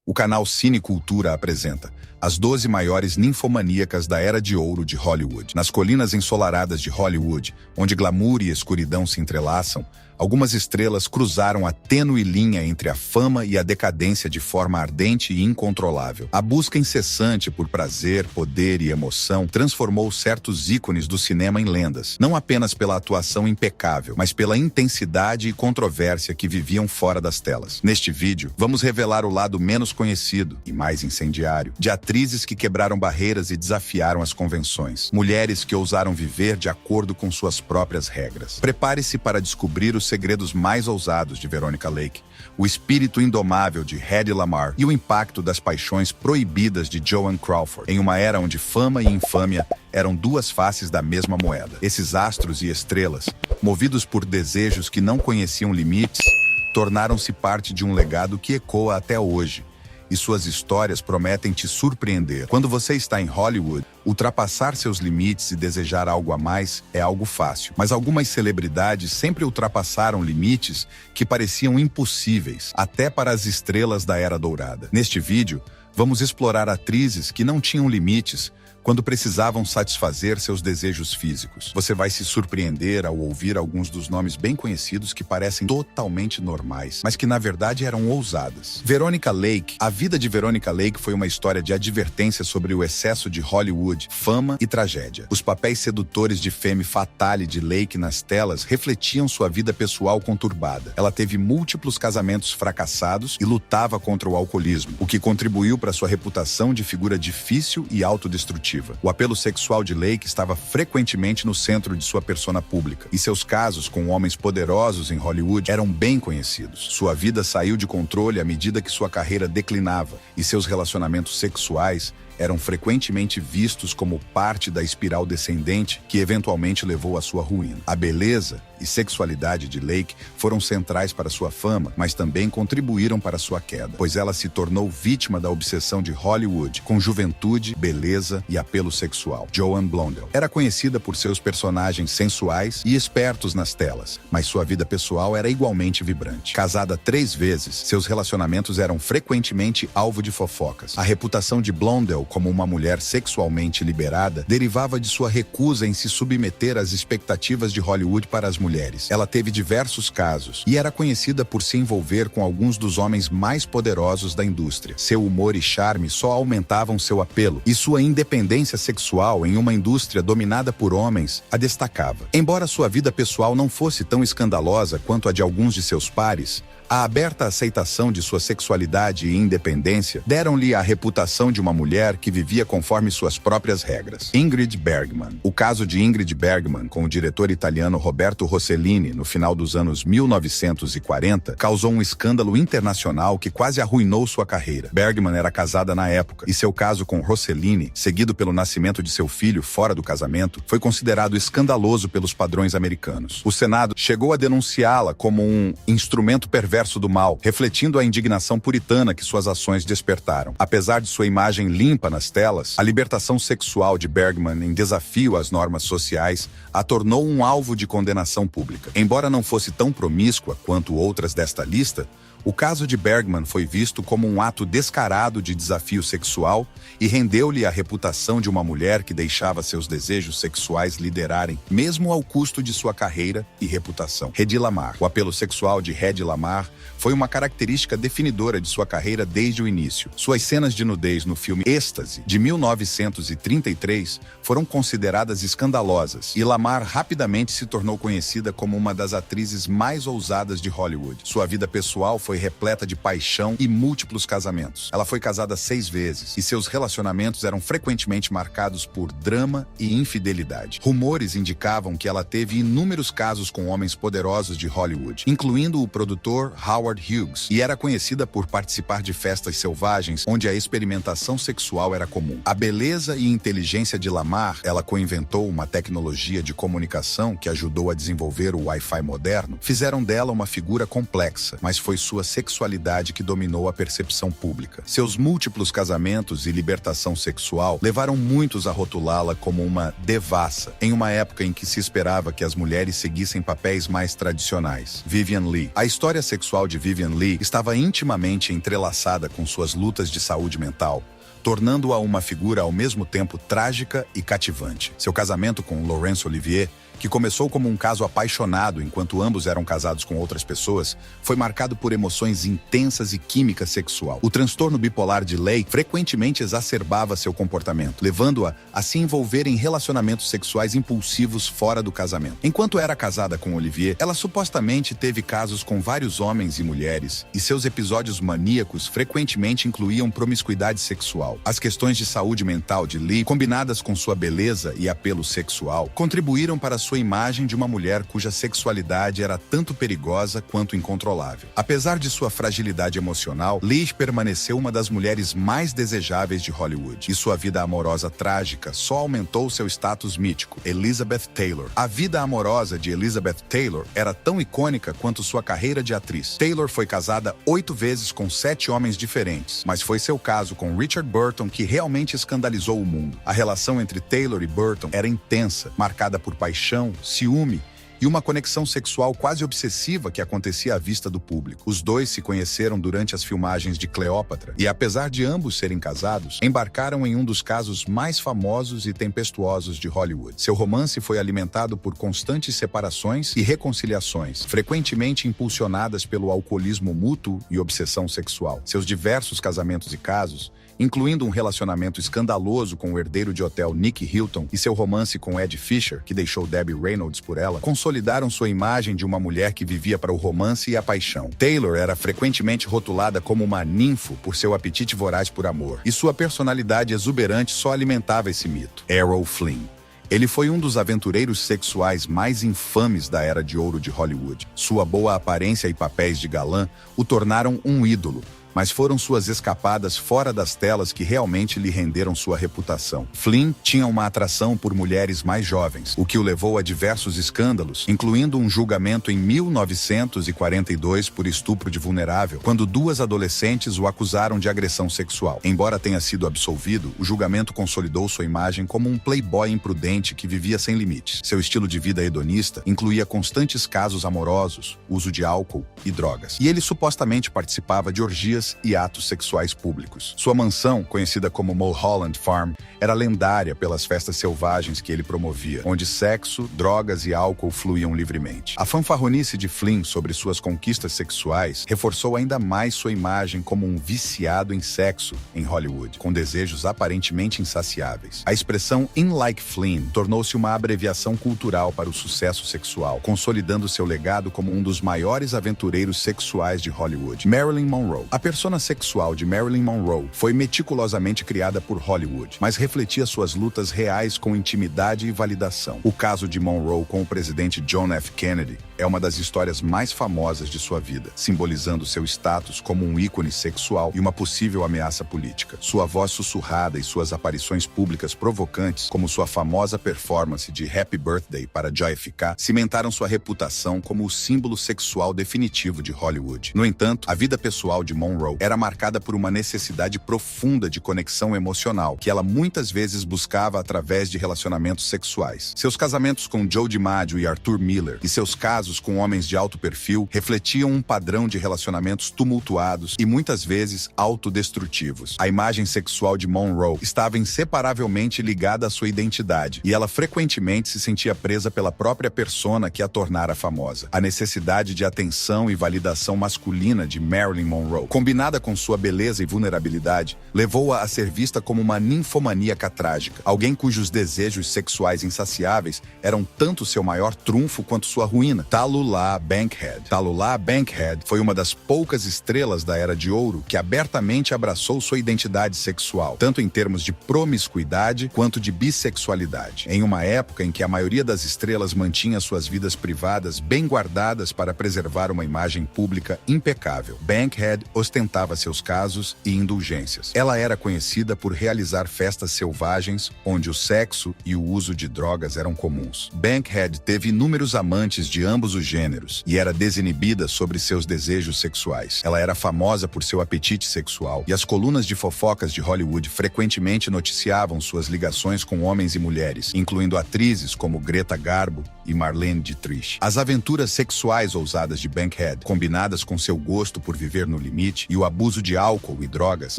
O canal Cinecultura apresenta as 12 maiores ninfomaníacas da Era de Ouro de Hollywood. Nas colinas ensolaradas de Hollywood, onde glamour e escuridão se entrelaçam, algumas estrelas cruzaram a tênue linha entre a fama e a decadência de forma ardente e incontrolável. A busca incessante por prazer, poder e emoção transformou certos ícones do cinema em lendas, não apenas pela atuação impecável, mas pela intensidade e controvérsia que viviam fora das telas. Neste vídeo, vamos revelar o lado menos conhecido e mais incendiário de atrizes que quebraram barreiras e desafiaram as convenções. Mulheres que ousaram viver de acordo com suas próprias regras. Prepare-se para descobrir os segredos mais ousados de Veronica Lake, o espírito indomável de Hedy Lamarr e o impacto das paixões proibidas de Joan Crawford, em uma era onde fama e infâmia eram duas faces da mesma moeda. Esses astros e estrelas, movidos por desejos que não conheciam limites, tornaram-se parte de um legado que ecoa até hoje. E suas histórias prometem te surpreender. Quando você está em Hollywood, ultrapassar seus limites e desejar algo a mais é algo fácil. Mas algumas celebridades sempre ultrapassaram limites que pareciam impossíveis, até para as estrelas da Era Dourada. Neste vídeo, vamos explorar atrizes que não tinham limites quando precisavam satisfazer seus desejos físicos. Você vai se surpreender ao ouvir alguns dos nomes bem conhecidos que parecem totalmente normais, mas que na verdade eram ousadas. Veronica Lake. A vida de Veronica Lake foi uma história de advertência sobre o excesso de Hollywood, fama e tragédia. Os papéis sedutores de femme fatale de Lake nas telas refletiam sua vida pessoal conturbada. Ela teve múltiplos casamentos fracassados e lutava contra o alcoolismo, o que contribuiu para sua reputação de figura difícil e autodestrutiva. O apelo sexual de Lake estava frequentemente no centro de sua persona pública, e seus casos com homens poderosos em Hollywood eram bem conhecidos. Sua vida saiu de controle à medida que sua carreira declinava, e seus relacionamentos sexuais eram frequentemente vistos como parte da espiral descendente que eventualmente levou à sua ruína. A beleza e sexualidade de Lake foram centrais para sua fama, mas também contribuíram para sua queda, pois ela se tornou vítima da obsessão de Hollywood com juventude, beleza e apelo sexual. Joan Blondell era conhecida por seus personagens sensuais e espertos nas telas, mas sua vida pessoal era igualmente vibrante. Casada 3 vezes, seus relacionamentos eram frequentemente alvo de fofocas. A reputação de Blondell como uma mulher sexualmente liberada derivava de sua recusa em se submeter às expectativas de Hollywood para as mulheres. Ela teve diversos casos e era conhecida por se envolver com alguns dos homens mais poderosos da indústria. Seu humor e charme só aumentavam seu apelo, e sua independência sexual em uma indústria dominada por homens a destacava. Embora sua vida pessoal não fosse tão escandalosa quanto a de alguns de seus pares, a aberta aceitação de sua sexualidade e independência deram-lhe a reputação de uma mulher que vivia conforme suas próprias regras. Ingrid Bergman. O caso de Ingrid Bergman com o diretor italiano Roberto Rossellini no final dos anos 1940 causou um escândalo internacional que quase arruinou sua carreira. Bergman era casada na época, e seu caso com Rossellini, seguido pelo nascimento de seu filho fora do casamento, foi considerado escandaloso pelos padrões americanos. O Senado chegou a denunciá-la como um instrumento perverso do mal, refletindo a indignação puritana que suas ações despertaram. Apesar de sua imagem limpa nas telas, a libertação sexual de Bergman em desafio às normas sociais a tornou um alvo de condenação pública. Embora não fosse tão promíscua quanto outras desta lista, o caso de Bergman foi visto como um ato descarado de desafio sexual e rendeu-lhe a reputação de uma mulher que deixava seus desejos sexuais liderarem, mesmo ao custo de sua carreira e reputação. Hedy Lamarr. O apelo sexual de Hedy Lamarr foi uma característica definidora de sua carreira desde o início. Suas cenas de nudez no filme Êxtase, de 1933, foram consideradas escandalosas, e Lamarr rapidamente se tornou conhecida como uma das atrizes mais ousadas de Hollywood. Sua vida pessoal foi repleta de paixão e múltiplos casamentos. Ela foi casada 6 vezes, e seus relacionamentos eram frequentemente marcados por drama e infidelidade. Rumores indicavam que ela teve inúmeros casos com homens poderosos de Hollywood, incluindo o produtor Howard Hughes, e era conhecida por participar de festas selvagens onde a experimentação sexual era comum. A beleza e inteligência de Lamarr, ela coinventou uma tecnologia de comunicação que ajudou a desenvolver o Wi-Fi moderno, fizeram dela uma figura complexa, mas foi sua sua sexualidade que dominou a percepção pública. Seus múltiplos casamentos e libertação sexual levaram muitos a rotulá-la como uma devassa, em uma época em que se esperava que as mulheres seguissem papéis mais tradicionais. Vivian Leigh. A história sexual de Vivian Leigh estava intimamente entrelaçada com suas lutas de saúde mental, tornando-a uma figura ao mesmo tempo trágica e cativante. Seu casamento com Laurence Olivier, que começou como um caso apaixonado enquanto ambos eram casados com outras pessoas, foi marcado por emoções intensas e química sexual. O transtorno bipolar de Leigh frequentemente exacerbava seu comportamento, levando-a a se envolver em relacionamentos sexuais impulsivos fora do casamento. Enquanto era casada com Olivier, ela supostamente teve casos com vários homens e mulheres, e seus episódios maníacos frequentemente incluíam promiscuidade sexual. As questões de saúde mental de Leigh, combinadas com sua beleza e apelo sexual, contribuíram para sua imagem de uma mulher cuja sexualidade era tanto perigosa quanto incontrolável. Apesar de sua fragilidade emocional, Leigh permaneceu uma das mulheres mais desejáveis de Hollywood, e sua vida amorosa trágica só aumentou seu status mítico. Elizabeth Taylor. A vida amorosa de Elizabeth Taylor era tão icônica quanto sua carreira de atriz. Taylor foi casada 8 vezes com 7 homens diferentes, mas foi seu caso com Richard Burton que realmente escandalizou o mundo. A relação entre Taylor e Burton era intensa, marcada por paixão, ciúme e uma conexão sexual quase obsessiva que acontecia à vista do público. Os dois se conheceram durante as filmagens de Cleópatra e, apesar de ambos serem casados, embarcaram em um dos casos mais famosos e tempestuosos de Hollywood. Seu romance foi alimentado por constantes separações e reconciliações, frequentemente impulsionadas pelo alcoolismo mútuo e obsessão sexual. Seus diversos casamentos e casos, incluindo um relacionamento escandaloso com o herdeiro de hotel Nick Hilton e seu romance com Ed Fisher, que deixou Debbie Reynolds por ela, consolidaram sua imagem de uma mulher que vivia para o romance e a paixão. Taylor era frequentemente rotulada como uma ninfo por seu apetite voraz por amor, e sua personalidade exuberante só alimentava esse mito. Errol Flynn. Ele foi um dos aventureiros sexuais mais infames da era de ouro de Hollywood. Sua boa aparência e papéis de galã o tornaram um ídolo, mas foram suas escapadas fora das telas que realmente lhe renderam sua reputação. Flynn tinha uma atração por mulheres mais jovens, o que o levou a diversos escândalos, incluindo um julgamento em 1942 por estupro de vulnerável, quando 2 adolescentes o acusaram de agressão sexual. Embora tenha sido absolvido, o julgamento consolidou sua imagem como um playboy imprudente que vivia sem limites. Seu estilo de vida hedonista incluía constantes casos amorosos, uso de álcool e drogas, e ele supostamente participava de orgias e atos sexuais públicos. Sua mansão, conhecida como Mulholland Farm, era lendária pelas festas selvagens que ele promovia, onde sexo, drogas e álcool fluíam livremente. A fanfarronice de Flynn sobre suas conquistas sexuais reforçou ainda mais sua imagem como um viciado em sexo em Hollywood, com desejos aparentemente insaciáveis. A expressão "in like Flynn" tornou-se uma abreviação cultural para o sucesso sexual, consolidando seu legado como um dos maiores aventureiros sexuais de Hollywood. Marilyn Monroe. A persona sexual de Marilyn Monroe foi meticulosamente criada por Hollywood, mas refletia suas lutas reais com intimidade e validação. O caso de Monroe com o presidente John F. Kennedy é uma das histórias mais famosas de sua vida, simbolizando seu status como um ícone sexual e uma possível ameaça política. Sua voz sussurrada e suas aparições públicas provocantes, como sua famosa performance de Happy Birthday para JFK, cimentaram sua reputação como o símbolo sexual definitivo de Hollywood. No entanto, a vida pessoal de Monroe era marcada por uma necessidade profunda de conexão emocional, que ela muitas vezes buscava através de relacionamentos sexuais. Seus casamentos com Joe DiMaggio e Arthur Miller e seus casos com homens de alto perfil refletiam um padrão de relacionamentos tumultuados e muitas vezes autodestrutivos. A imagem sexual de Monroe estava inseparavelmente ligada à sua identidade, e ela frequentemente se sentia presa pela própria persona que a tornara famosa. A necessidade de atenção e validação masculina de Marilyn Monroe, combinada com sua beleza e vulnerabilidade, levou-a a ser vista como uma ninfomaníaca trágica, alguém cujos desejos sexuais insaciáveis eram tanto seu maior trunfo quanto sua ruína. Tallulah Bankhead. Tallulah Bankhead foi uma das poucas estrelas da Era de Ouro que abertamente abraçou sua identidade sexual, tanto em termos de promiscuidade quanto de bissexualidade, em uma época em que a maioria das estrelas mantinha suas vidas privadas bem guardadas para preservar uma imagem pública impecável. Bankhead ostentava seus casos e indulgências. Ela era conhecida por realizar festas selvagens onde o sexo e o uso de drogas eram comuns. Bankhead teve inúmeros amantes de ambos ambos os gêneros e era desinibida sobre seus desejos sexuais. Ela era famosa por seu apetite sexual e as colunas de fofocas de Hollywood frequentemente noticiavam suas ligações com homens e mulheres, incluindo atrizes como Greta Garbo e Marlene Dietrich. As aventuras sexuais ousadas de Bankhead, combinadas com seu gosto por viver no limite e o abuso de álcool e drogas,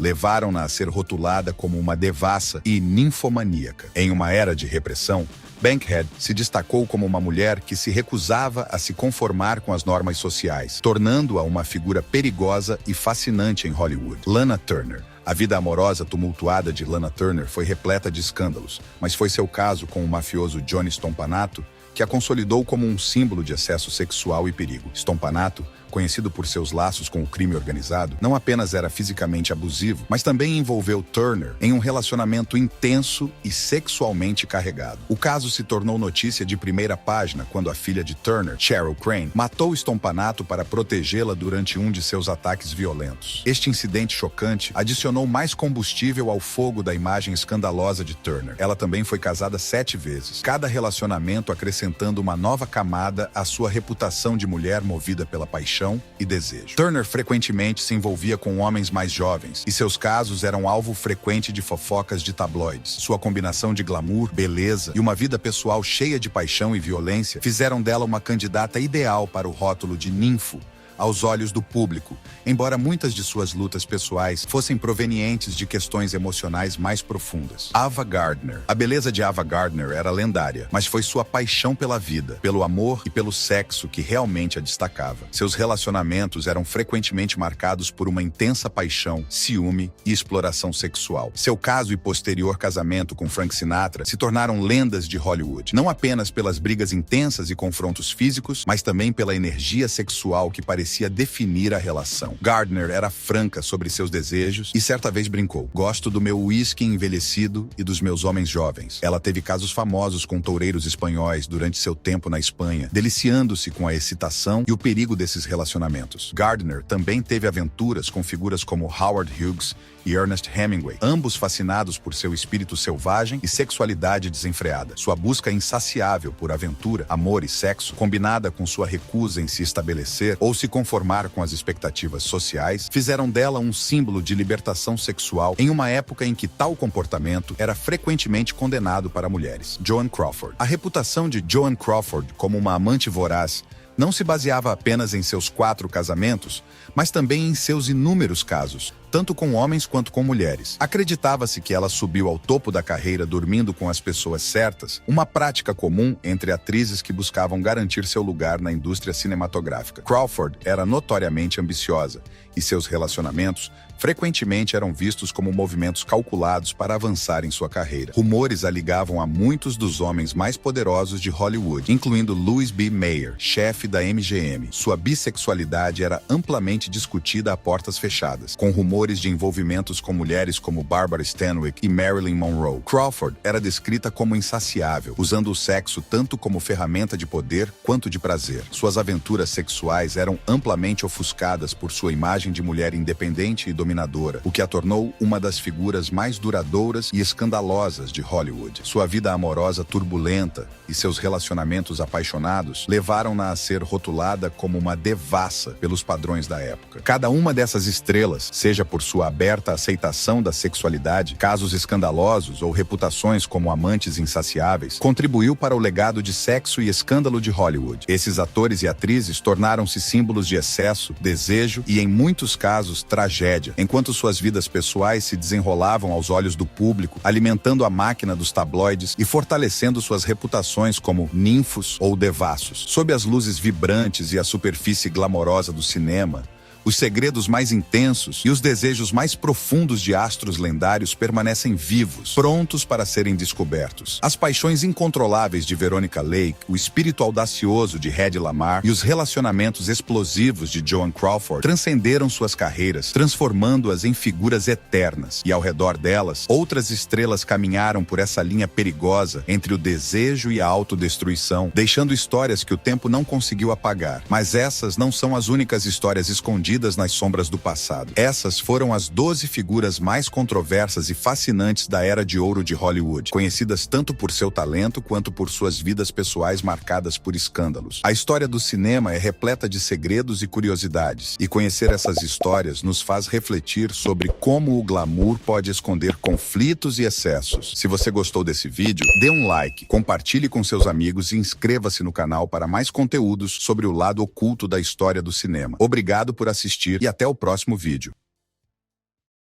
levaram-na a ser rotulada como uma devassa e ninfomaníaca. Em uma era de repressão, Bankhead se destacou como uma mulher que se recusava a se conformar com as normas sociais, tornando-a uma figura perigosa e fascinante em Hollywood. Lana Turner. A vida amorosa tumultuada de Lana Turner foi repleta de escândalos, mas foi seu caso com o mafioso Johnny Stompanato que a consolidou como um símbolo de excesso sexual e perigo. Stompanato, conhecido por seus laços com o crime organizado, não apenas era fisicamente abusivo, mas também envolveu Turner em um relacionamento intenso e sexualmente carregado. O caso se tornou notícia de primeira página quando a filha de Turner, Cheryl Crane, matou Stompanato para protegê-la durante um de seus ataques violentos. Este incidente chocante adicionou mais combustível ao fogo da imagem escandalosa de Turner. Ela também foi casada 7 vezes, cada relacionamento acrescentando uma nova camada à sua reputação de mulher movida pela paixão e desejo. Turner frequentemente se envolvia com homens mais jovens, e seus casos eram alvo frequente de fofocas de tabloides. Sua combinação de glamour, beleza e uma vida pessoal cheia de paixão e violência fizeram dela uma candidata ideal para o rótulo de ninfo aos olhos do público, embora muitas de suas lutas pessoais fossem provenientes de questões emocionais mais profundas. Ava Gardner. A beleza de Ava Gardner era lendária, mas foi sua paixão pela vida, pelo amor e pelo sexo que realmente a destacava. Seus relacionamentos eram frequentemente marcados por uma intensa paixão, ciúme e exploração sexual. Seu caso e posterior casamento com Frank Sinatra se tornaram lendas de Hollywood, não apenas pelas brigas intensas e confrontos físicos, mas também pela energia sexual que parecia definir a relação. Gardner era franca sobre seus desejos e certa vez brincou: "Gosto do meu uísque envelhecido e dos meus homens jovens." Ela teve casos famosos com toureiros espanhóis durante seu tempo na Espanha, deliciando-se com a excitação e o perigo desses relacionamentos. Gardner também teve aventuras com figuras como Howard Hughes e Ernest Hemingway, ambos fascinados por seu espírito selvagem e sexualidade desenfreada. Sua busca insaciável por aventura, amor e sexo, combinada com sua recusa em se estabelecer ou se conformar com as expectativas sociais, fizeram dela um símbolo de libertação sexual em uma época em que tal comportamento era frequentemente condenado para mulheres. Joan Crawford. A reputação de Joan Crawford como uma amante voraz não se baseava apenas em seus 4 casamentos, mas também em seus inúmeros casos, tanto com homens quanto com mulheres. Acreditava-se que ela subiu ao topo da carreira dormindo com as pessoas certas, uma prática comum entre atrizes que buscavam garantir seu lugar na indústria cinematográfica. Crawford era notoriamente ambiciosa, e seus relacionamentos frequentemente eram vistos como movimentos calculados para avançar em sua carreira. Rumores a ligavam a muitos dos homens mais poderosos de Hollywood, incluindo Louis B. Mayer, chefe da MGM. Sua bissexualidade era amplamente discutida a portas fechadas, com rumores de envolvimentos com mulheres como Barbara Stanwyck e Marilyn Monroe. Crawford era descrita como insaciável, usando o sexo tanto como ferramenta de poder quanto de prazer. Suas aventuras sexuais eram amplamente ofuscadas por sua imagem de mulher independente e dominadora, o que a tornou uma das figuras mais duradouras e escandalosas de Hollywood. Sua vida amorosa turbulenta e seus relacionamentos apaixonados levaram-na a ser rotulada como uma devassa pelos padrões da época. Cada uma dessas estrelas, seja por sua aberta aceitação da sexualidade, casos escandalosos ou reputações como amantes insaciáveis, contribuiu para o legado de sexo e escândalo de Hollywood. Esses atores e atrizes tornaram-se símbolos de excesso, desejo e, em muitos casos, tragédia, enquanto suas vidas pessoais se desenrolavam aos olhos do público, alimentando a máquina dos tabloides e fortalecendo suas reputações como ninfos ou devassos. Sob as luzes vibrantes e a superfície glamourosa do cinema, os segredos mais intensos e os desejos mais profundos de astros lendários permanecem vivos, prontos para serem descobertos. As paixões incontroláveis de Veronica Lake, o espírito audacioso de Hedy Lamarr e os relacionamentos explosivos de Joan Crawford transcenderam suas carreiras, transformando-as em figuras eternas. E ao redor delas, outras estrelas caminharam por essa linha perigosa entre o desejo e a autodestruição, deixando histórias que o tempo não conseguiu apagar. Mas essas não são as únicas histórias escondidas escondidas nas sombras do passado. Essas foram as 12 figuras mais controversas e fascinantes da Era de Ouro de Hollywood, conhecidas tanto por seu talento quanto por suas vidas pessoais marcadas por escândalos. A história do cinema é repleta de segredos e curiosidades, e conhecer essas histórias nos faz refletir sobre como o glamour pode esconder conflitos e excessos. Se você gostou desse vídeo, dê um like, compartilhe com seus amigos e inscreva-se no canal para mais conteúdos sobre o lado oculto da história do cinema. Obrigado por assistir e até o próximo vídeo.